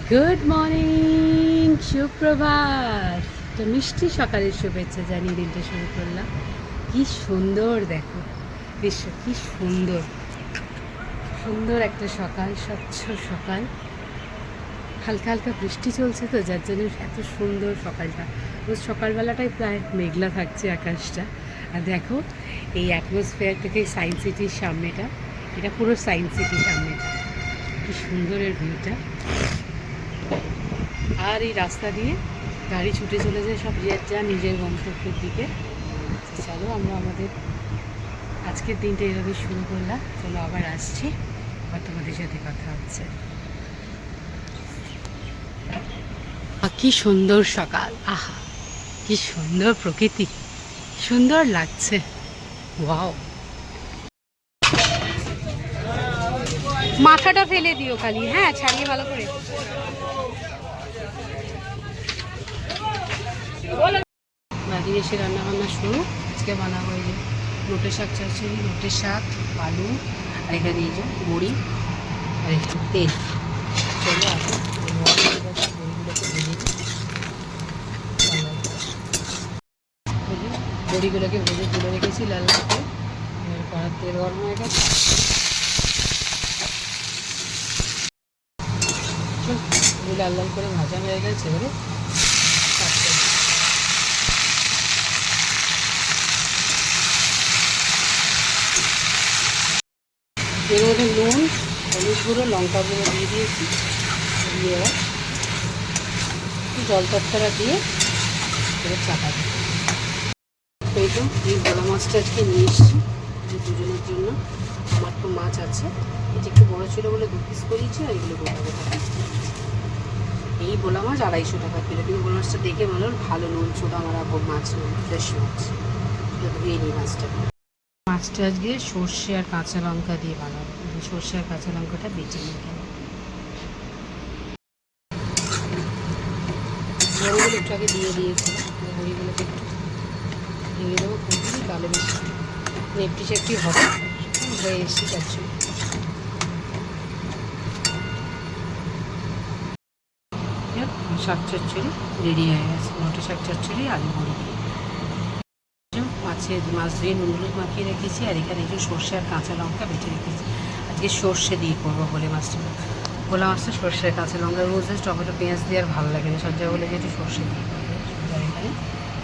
Good morning, সুপ্রভাত। তো মিষ্টি সকালের শুভেচ্ছা জানিয়ে দিনটা শুরু করলাম। কি সুন্দর দেখো দৃশ্য, কি সুন্দর সুন্দর একটা সকাল, স্বচ্ছ সকাল। হালকা হালকা বৃষ্টি চলছে তো, যার জন্য এত সুন্দর সকালটা। রোজ সকালবেলাটাই প্রায় মেঘলা থাকছে আকাশটা। আর দেখো এই অ্যাটমসফিয়ার থেকে সায়েন্স সিটির সামনেটা, এটা পুরো সায়েন্স সিটির সামনেটা, কি সুন্দরের ভিউটা। আর এই রাস্তা দিয়ে গাড়ি ছুটে চলে যায় সব যা নিজের গন্তব্যের দিকে। চলো আমরা আমাদের আজকের দিনটা এভাবে শুরু করলাম। চলো আবার আসছি, আবার তোমাদের সাথে কথা হচ্ছে। কি সুন্দর সকাল, আহা কি সুন্দর প্রকৃতি, সুন্দর লাগছে। ওয়াও, মাথাটা ফেলে দিও খালি, হ্যাঁ ছাড়িয়ে ভালো করে। বাড়ি এসে রান্না বান্না শুরু। আজকে বানাবো এই যে নোটে শাক চচ্চড়ি, নোটে শাক, আলু, আর এখানে এই যে বড়ি, আর এখানে তেল। চলো এখন বড়িগুলোকে ভেজে দিই। বড়িগুলোকে ভেজে তুলে রেখেছি লাল লাল করে। এবার কড়ার তেল গরম হয়ে গেছে। লাল লাল করে ভাজা হয়ে গেছে, এবারে এর মধ্যে নুন, হলুদ গুঁড়ো, লঙ্কা গুঁড়ো দিয়ে দিয়েছি। দিয়ে এবার জল তরকারা দিয়ে এবার চাপা দিই। এই তো এই ভোলা মাছটা আজকে নিয়ে এসেছি দুজনের জন্য। আমার তো মাছ আছে, এটা একটু বড়ো ছিল বলে 2 পিস করিয়েছি, আর এগুলো গোটা গোটা পিস। এই ভোলা মাছ 250 টাকা কিলো, কিন্তু ভোলা মাছটা দেখে মনে হল ভালো, নুন ছোটা মারা মাছ নয়, ফ্রেশ মাছ। ধুয়ে নিই মাছটা। মাছটা আজকে সর্ষে আর কাঁচা লঙ্কা দিয়ে বানাবো। সর্ষে আর কাঁচা লঙ্কাটা বেটে নিই। বড়িগুলো একটু আগে দিয়ে দিয়েছিলাম, বড়িগুলোকে একটু ভেঙে দেবো খুঁজছি, তাহলে বেশ নেপটি চেপটি হবে, হয়ে এসেছি যাচ্ছি। শাক চচ্চড়ি রেডি হয়ে গেছে, মোটে শাক চচ্চড়ি, আলু বড়ি দিয়ে। মাছ ধুয়ে নুন হলুদ মাখিয়ে রেখেছি, আর এখানে একটু সর্ষে আর কাঁচা লঙ্কা বেটে রেখেছি। আজকে সর্ষে দিয়ে করবো বলে মাছটা, ভোলা মাছটা সর্ষে কাঁচা লঙ্কা, রোজ টমেটো পেঁয়াজ দিয়ে আর ভালো লাগে না, সজ্জা বলে যেহেতু সর্ষে দিয়ে করবো। এখানে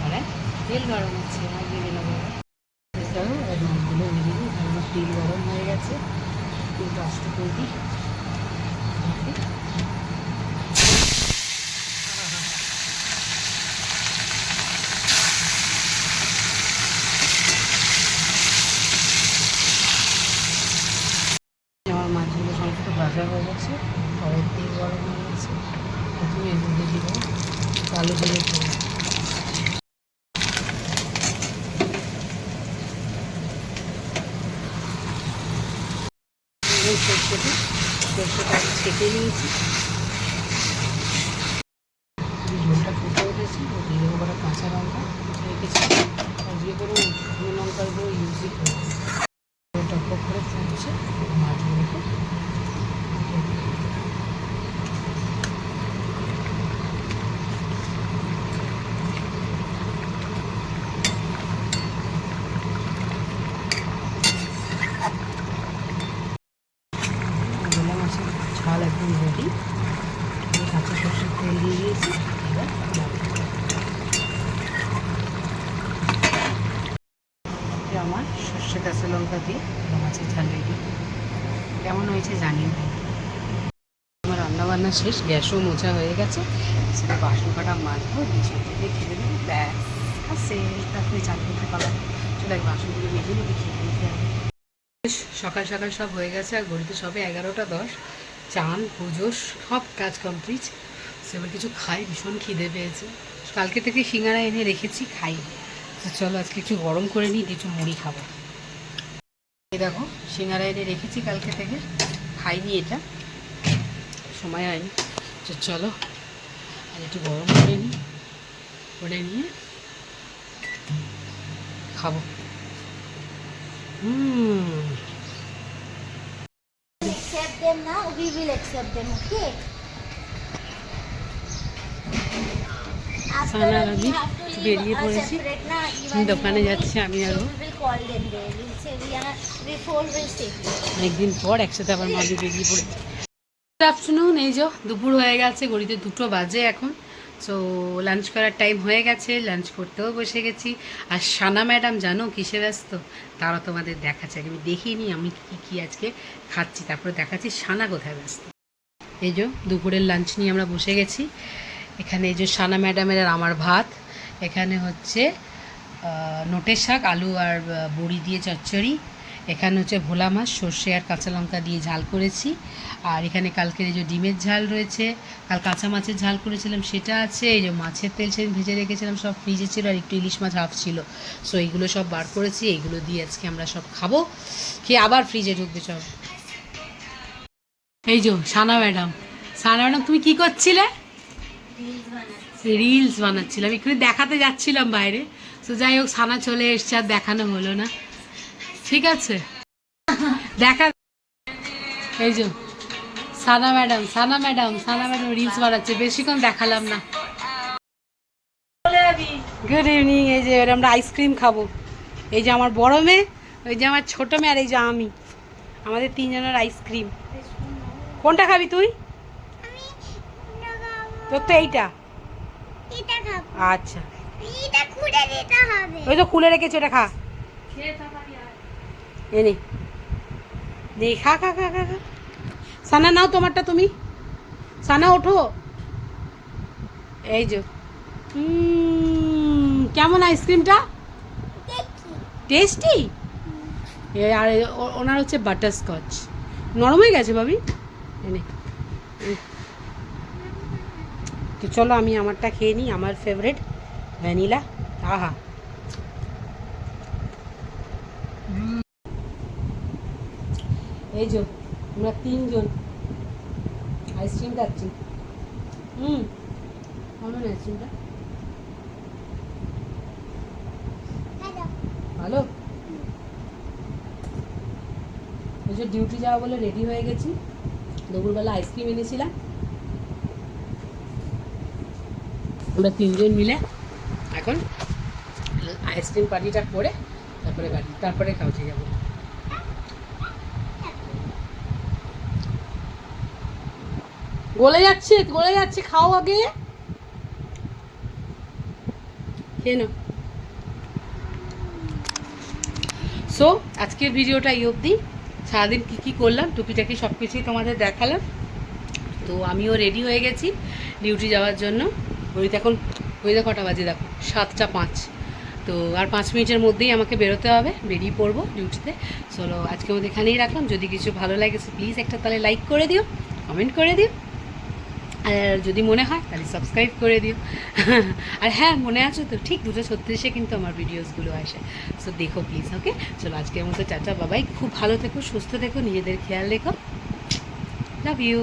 মানে তেল গরম হচ্ছে, মাছ দিয়ে নেবো। মাছগুলো ভেজে দিই, আমার তেল গরম হয়ে গেছে, তেলটা আস্তে করে দিই। আমার মাছগুলো সমস্ত ভাজা হয়ে গেছে, কড়াই তেল গরম হয়ে গেছে। প্রথমে এর মধ্যে দিব কালো জিরে ফোড়ন। সর্ষেটা ছেঁকে নিয়েছি, ঝোলটা ফুটে উঠেছি, দিয়ে দেবো কটা কাঁচা লঙ্কা রেখেছি। আজকে কোনো শুকনো লঙ্কার গুঁড়ো ইউজই করবো। টক করে ফুটছে, মাছগুলোকে ভোলা মাছের ঝাল একদম রেডি। কাঁচা সরষের তেল দিয়ে দিয়েছি। এবার আমার সর্ষে কাঁচা লঙ্কা দিয়ে ভোলা মাছের ঝাল রেডি। কেমন হয়েছে জানিও। আমার রান্নাবান্না শেষ, গ্যাসও মোছা হয়ে গেছে। সেটা বাসন কাটা মাজবো, দিয়ে খেতে দেবো, ব্যাস আছে। তারপরে চাল করতে পারলাম, চলে বাসনগুলো মেজে নিয়ে খেতে দিতে হবে। সকাল সকাল সব হয়ে গেছে, আর ঘড়িতে সবে 11:10। চান পুজো সব কাজ কমপ্লিট। এবার কিছু খাই, ভীষণ খিদে পেয়েছে। কালকে থেকে সিঙ্গারা এনে রেখেছি, খাই। তো চলো আজকে একটু গরম করে নিই, কিছু মুড়ি খাবো। এই দেখো সিঙ্গারা এনে রেখেছি কালকে থেকে, খাইনি, এটা সময় হয়নি। তো চলো আর একটু গরম করে নিই, করে নিয়ে খাবো। Accept them now, we will accept them, okay? সানা আর আমি বেরিয়ে পড়েছি, দোকানে যাচ্ছি আমি আরও। অনেকদিন পর একসাথে আবার মাঝে বেরিয়ে পড়েছি। গুড আফটারনুন, এই যে দুপুর হয়ে গেছে, ঘড়িতে 2টো বাজে এখন। সো লাঞ্চ করার টাইম হয়ে গেছে, লাঞ্চ করতেও বসে গেছি। আর সানা ম্যাডাম জানো কিসে ব্যস্ত, তারা তোমাদের দেখাচ্ছে। আমি দেখিনি আমি কী কী আজকে খাচ্ছি, তারপরে দেখাচ্ছি সানা কোথায় ব্যস্ত। এই যে দুপুরের লাঞ্চ নিয়ে আমরা বসে গেছি। এখানে এই যে সানা ম্যাডামের আর আমার ভাত, এখানে হচ্ছে নোটের শাক, আলু আর বড়ি দিয়ে চচ্চড়ি, এখানে হচ্ছে ভোলা মাছ সর্ষে আর কাঁচা লঙ্কা দিয়ে ঝাল করেছি, আর এখানে কালকের এই যে ডিমের ঝাল রয়েছে, কাল কাঁচা মাছের ঝাল করেছিলাম সেটা আছে, এই যে মাছের তেল সেদিন ভেজে রেখেছিলাম সব ফ্রিজে ছিল, আর একটু ইলিশ মাছ হাফ ছিল। সো এইগুলো সব বার করেছি, এইগুলো দিয়ে আজকে আমরা সব খাবো, খেয়ে আবার ফ্রিজে ঢুকবে সব। এই যে সানা ম্যাডাম, সানা ম্যাডাম তুমি কি করছিলে? রিলস বানাচ্ছিলাম, একটু দেখাতে যাচ্ছিলাম বাইরে। তো যাই হোক, সানা চলে এসছে, আর দেখানো হলো না। ঠিক আছে, দেখা। এই যে সানা ম্যাডাম, সানা ম্যাডাম, সানা ম্যাডাম রিলস বানাচ্ছে, বেশিক্ষণ দেখালাম না। Good evening. এই যে এবার আমরা আইসক্রিম খাবো। এই যে আমার বড় মেয়ে, ওই যে আমার ছোটো মেয়ে, আর এই যে আমি, আমাদের তিনজনের আইসক্রিম। কোনটা খাবি তুই? তোর তো এইটা। আচ্ছা, ওই তো খুলে রেখেছি, ওটা খা। এনে দে, খা খা খা খা খা। সানা নাও তোমারটা, তুমি সানা ওঠো। এই যে কেমন আইসক্রিমটা? টেস্টি। আর ওনার হচ্ছে বাটারস্কচ, নরম হয়ে গেছে ভাবি। এনে তো চলো আমি আমারটা খেয়ে নিই, আমার ফেভারিট ভ্যানিলা। আহা, এই যে আমরা তিনজন আইসক্রিম খাচ্ছি। কেমন আইসক্রিমটা? ভালো। ওই যে ডিউটি যাওয়া বলে রেডি হয়ে গেছি, দুপুরবেলা আইসক্রিম এনেছিলাম, আমরা তিনজন মিলে এখন আইসক্রিম পার্টিটা করে তারপরে কাউচে যাবো। গলে যাচ্ছে, গলে যাচ্ছে, খাও আগে, খেয়ে নাও। সো আজকের ভিডিওটা এই অবধি। সারাদিন কী কী করলাম টুকিটাকি সব কিছুই তোমাদের দেখালাম। তো আমিও রেডি হয়ে গেছি ডিউটি যাওয়ার জন্য। ঘড়িতে এখন ঘড়িতে কটা বাজে দেখো, 7:05। তো আর 5 মিনিটের মধ্যেই আমাকে বেরোতে হবে, বেরিয়ে পড়বো ডিউটিতে। চলো আজকে মধ্যে এখানেই রাখলাম। যদি কিছু ভালো লাগে প্লিজ একটা তাহলে লাইক করে দিও, কমেন্ট করে দিও, আর যদি মনে হয় তাহলে সাবস্ক্রাইব করে দিও। আর হ্যাঁ, মনে আছো তো, ঠিক 2:36 কিন্তু আমার ভিডিওসগুলো আসে। সো দেখো প্লিজ। ওকে, চলো আজকের মতো টাটা, বাবাই। খুব ভালো থেকো, সুস্থ থেকো, নিজেদের খেয়াল রেখো। Love you.